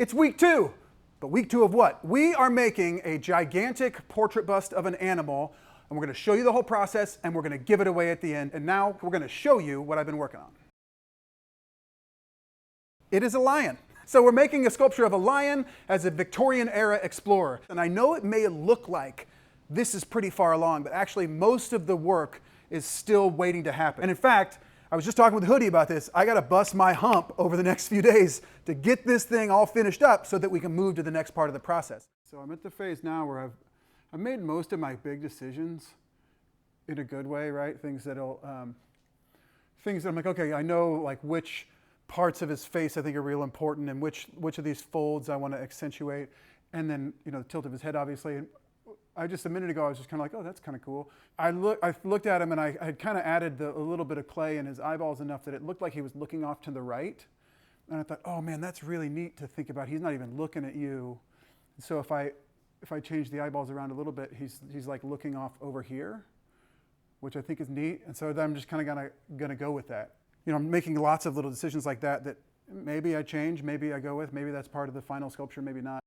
It's week 2. But week 2 of what? We are making a gigantic portrait bust of an animal, and we're going to show you the whole process, and we're going to give it away at the end. And now we're going to show you what I've been working on. It is a lion. So we're making a sculpture of a lion as a Victorian era explorer. And I know it may look like this is pretty far along, but actually most of the work is still waiting to happen. And in fact, I was just talking with Hoodie about this. I got to bust my hump over the next few days to get this thing all finished up so that we can move to the next part of the process. So I'm at the phase now where I've made most of my big decisions in a good way, right? Things that I'm like, okay, I know like which parts of his face I think are real important and which of these folds I want to accentuate. And then, you know, the tilt of his head, obviously. And a minute ago, I was just kind of like, oh, that's kind of cool. I looked at him and I had kind of added a little bit of clay in his eyeballs enough that it looked like he was looking off to the right. And I thought, oh man, that's really neat to think about. He's not even looking at you. And so if I change the eyeballs around a little bit, he's like looking off over here, which I think is neat. And so then I'm just kind of gonna go with that. You know, I'm making lots of little decisions like that maybe I change, maybe I go with, maybe that's part of the final sculpture, maybe not.